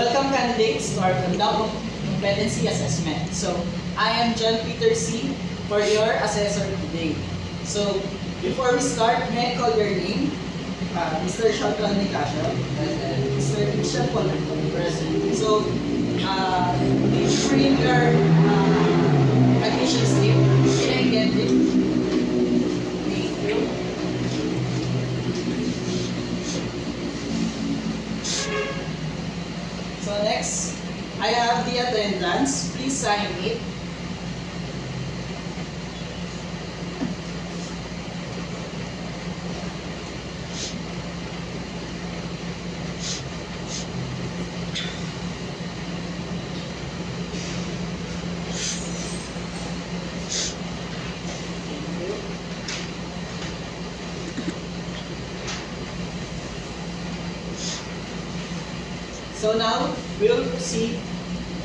Welcome candidates to our conduct competency assessment. So, I am John Peter C. for your assessor today. So, before we start, may I call your name? Mr. Shotron Nicasio. Mr. Christian Paul. Present. So, please bring your admission slip. Can I get it? Thank you. So next, I have the attendance. Please sign it. So now, we will proceed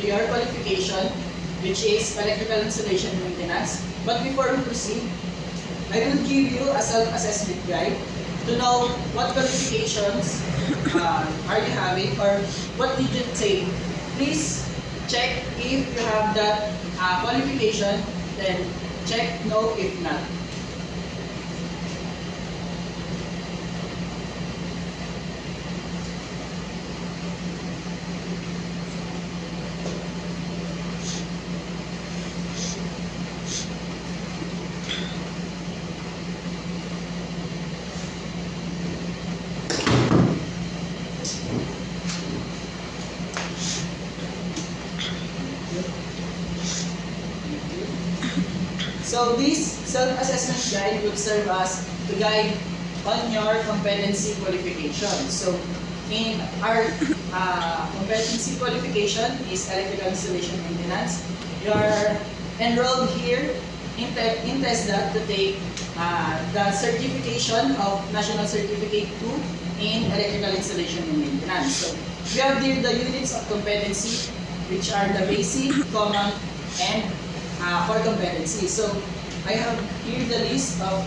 to your qualification, which is electrical installation and maintenance. But before we proceed, I will give you a self-assessment guide to know what qualifications are you having or what did you take. Please check if you have that qualification, then check no if not. So this self-assessment guide will serve as to guide on your competency qualification. So in our competency qualification is electrical installation maintenance. You are enrolled here in TESDA to take the certification of National Certificate 2 in electrical installation and maintenance. So we have here the units of competency, which are the basic, common, and core competency. So I have here the list of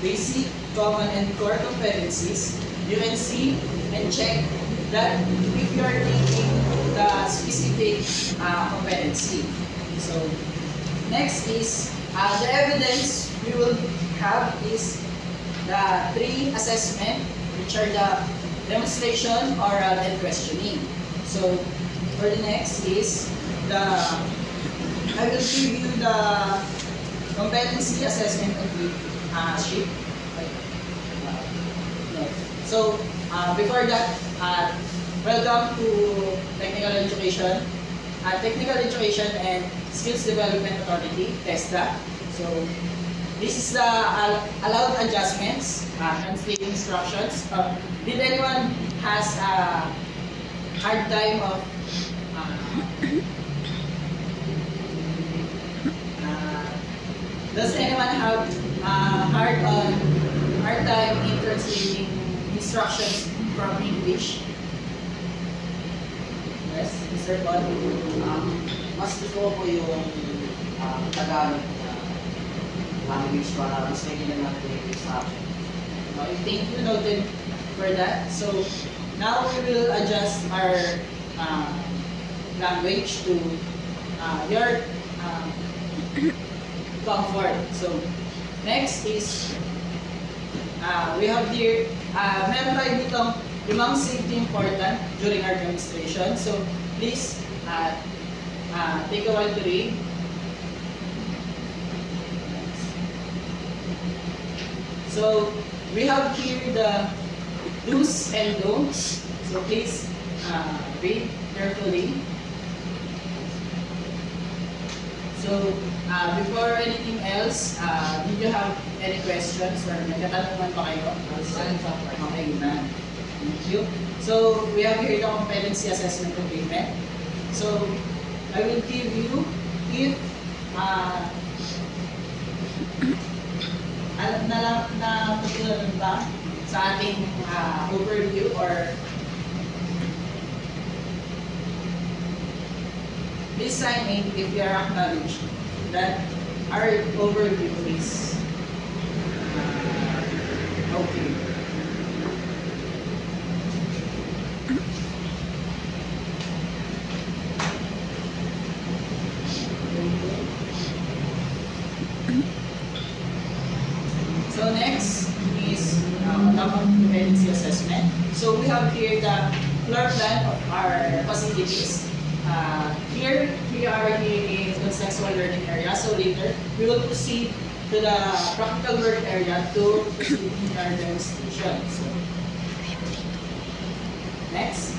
basic, common, and core competencies. You can see and check that if you are taking the specific competency. So next is the evidence we will have is the 3 assessment, which are the demonstration, oral, and questioning. So for the next is I will give you the competency assessment of the sheet. So before that, welcome to Technical Education, and Skills Development Authority, TESDA. So this is the allowed adjustments, translating instructions. Did anyone has a hard time of does anyone have hard time in translating instructions from English? Yes, Mr. Paul? Mas gusto ko po yung Tagalog language para mas kailangan natin yung instruction. Thank you, noted for that. So now we will adjust our language to your comfort. So next is we have here meron tayo ditong 5 safety important during our demonstration. So please take a while to read. So we have here the do's and don'ts. So please read carefully. So before anything else, did you have any questions or nagtatanungan pa kayo? Okay, na. Thank you. So we have here the competency assessment agreement. So I will give you if alam na tutulungan ba sa ating overview or please sign in if you are acknowledged that our overview is okay. of competency assessment. So we have here the floor plan of our facilities. Here we are here in contextual learning area. So later we will proceed to the practical work area to proceed in our demonstration. So next,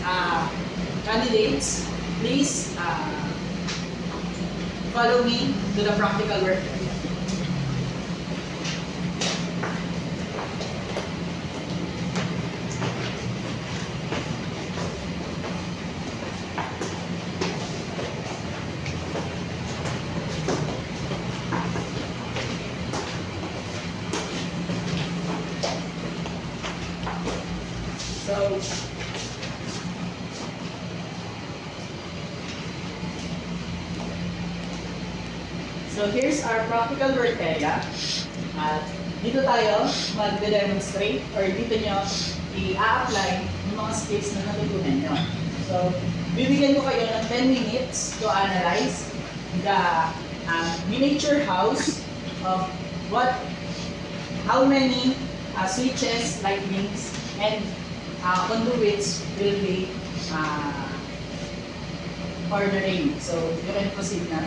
candidates, please follow me to the practical work area. So here's our practical work area. Dito tayo mag-demonstrate or dito nyo i-apply yung mga skills na natutunan nyo. So, bibigyan ko kayo ng 10 minutes to analyze the miniature house of how many switches, lightnings, and conduits will be ordering. So, you can proceed na.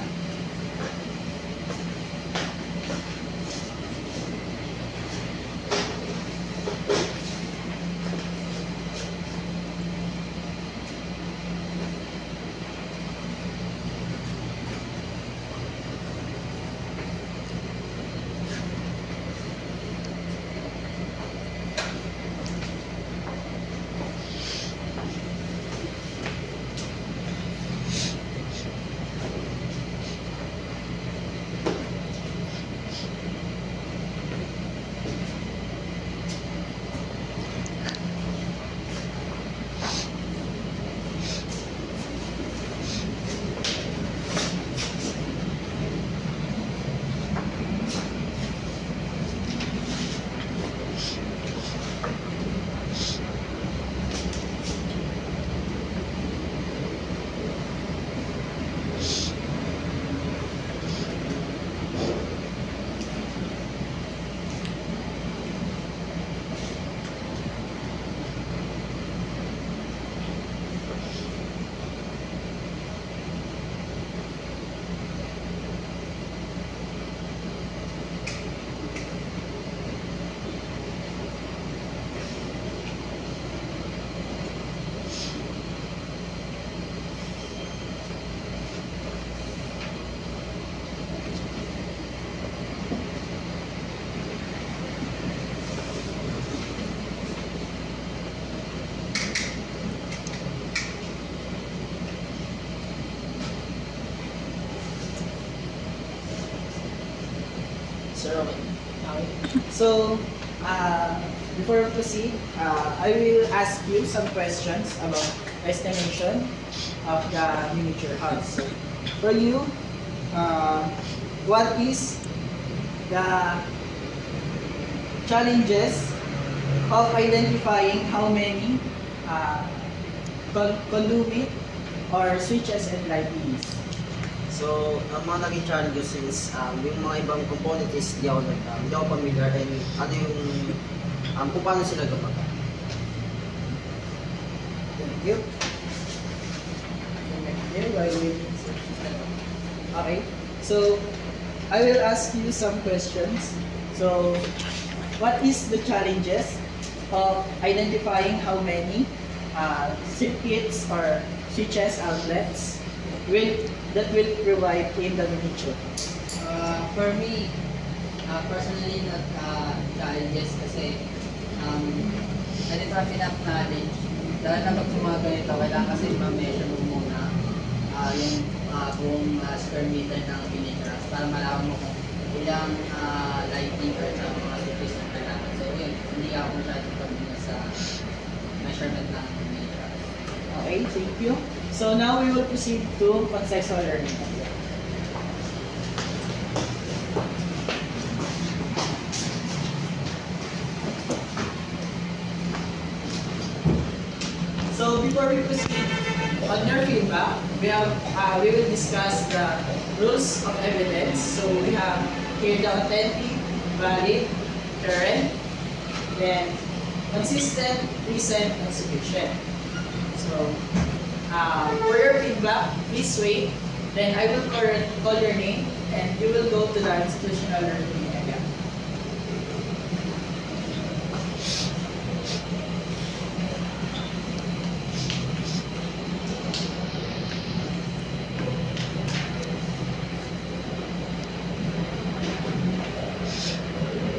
So, before we proceed, I will ask you some questions about estimation of the miniature house. So, for you, what is the challenges of identifying how many conduit or switches and lightnings? So, ang mga naging challenges is yung mga ibang component is di ako familiar and ano yung kung paano sila gumagana. Thank you. Okay, so I will ask you some questions. So, what is the challenges of identifying how many circuits or switches outlets that will provide in the miniature? For me, personally, not challenges kasi I didn't have enough knowledge. Dahil na pag mga ganito, kailangan kasi ma-measure mo muna yung buong square meter ng miniature para malaman mo kung ilang lighting or sa mga surface na kailangan. So yun, hindi ako masyadong pagmula sa measurement ng miniature. Okay, thank you. So now we will proceed to contextual learning. So before we proceed, on your feedback, we will discuss the rules of evidence. So we have here the authentic, valid, current, then consistent, recent, and sufficient. So, for your feedback, please wait. Then I will call your name and you will go to the institutional learning area.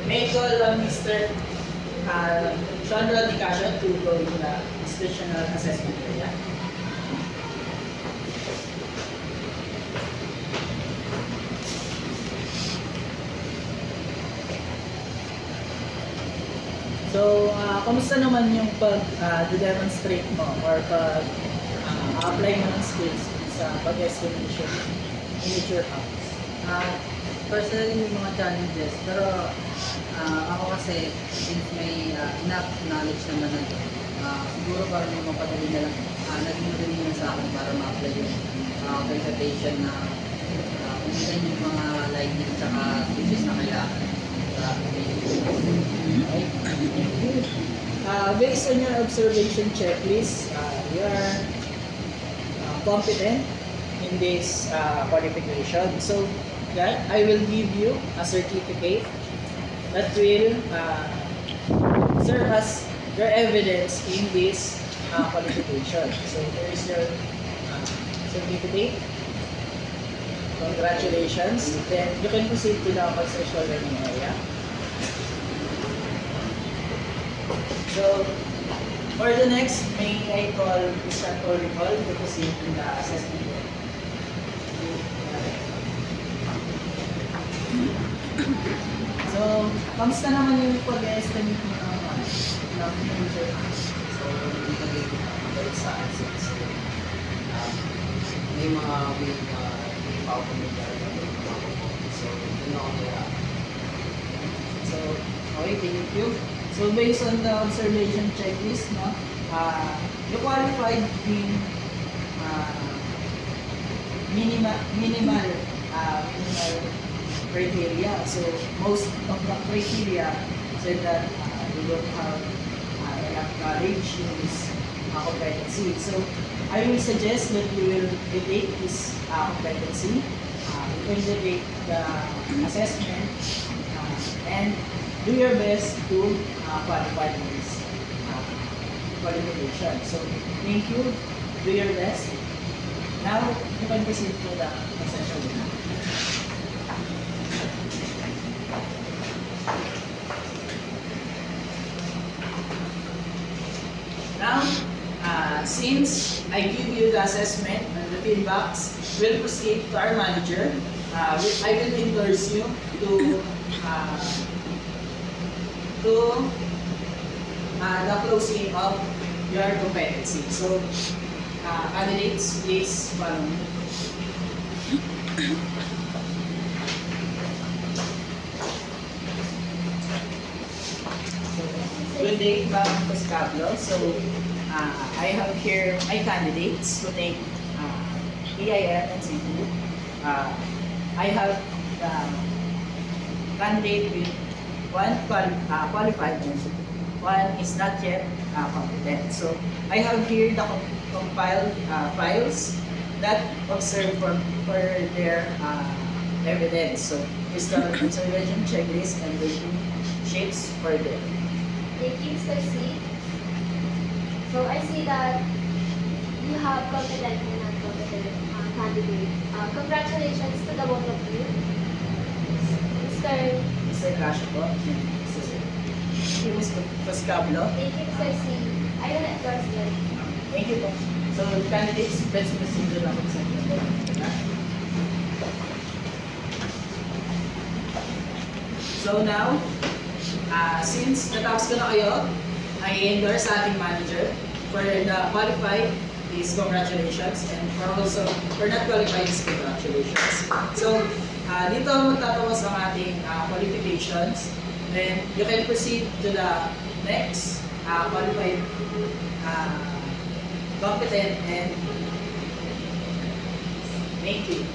May I call Mr. Chandra Dicasio to go to the institutional assessment area. So, kamusta naman yung pag-demonstrate mo or pag-apply mo ng skills sa pag-estimation in your house? Personally, may mga challenges, pero ako kasi, since may enough knowledge naman na siguro parang may mapadali na lang, naging madali na sa akin para ma-apply yung presentation na kung ilan yung mga lighting tsaka features na kailangan sa Based on your observation checklist, you are competent in this qualification. So, that I will give you a certificate that will serve as your evidence in this qualification. So, there is your certificate. Congratulations. Then, you can proceed to the conceptual learning area. So, for the next, may I call Mr. Toricol to proceed to the assessment area. So, kamusta naman yung pag-estimate mo ng major? So, hindi ka din balik sa answer. So, may mga may pa-familiar na may mga components. So, yun ako nila. So, okay, thank you. So, based on the observation checklist, no, you qualified in minimal criteria. So, most of the criteria said that you don't have enough knowledge in this competency. So, I will suggest that you will take this competency, integrate the assessment, and do your best to qualify this qualification. So, thank you. Do your best. Now, you can proceed to the session. Now, since I give you the assessment and the feedbacks, we'll proceed to our manager. I will endorse you to the closing of your competency. So, candidates, please follow me. Good day, Ma'am Pascablo. So, I have here my candidates who take EIM and C2. I have the candidate with one qualified and one is not yet competent. So, I have here the compiled files that observe for their evidence. So, is the observation checklist and rating sheets for them. Thank you, Mr. C. So I see that you have competent and non-competent candidate. Congratulations to the both of you. Mr. Casio po. Thank you, Mr. Pascablo. Thank you, Mr. C. I will endorse them. Thank you po. So, candidates, let's proceed to the consent. So now, since natapos ko na kayo, I endorse sa ating manager. For the qualified is congratulations, and for not qualified is congratulations. So, dito magtatawas ang ating qualifications. Then, you can proceed to the next qualified, competent, and thank you.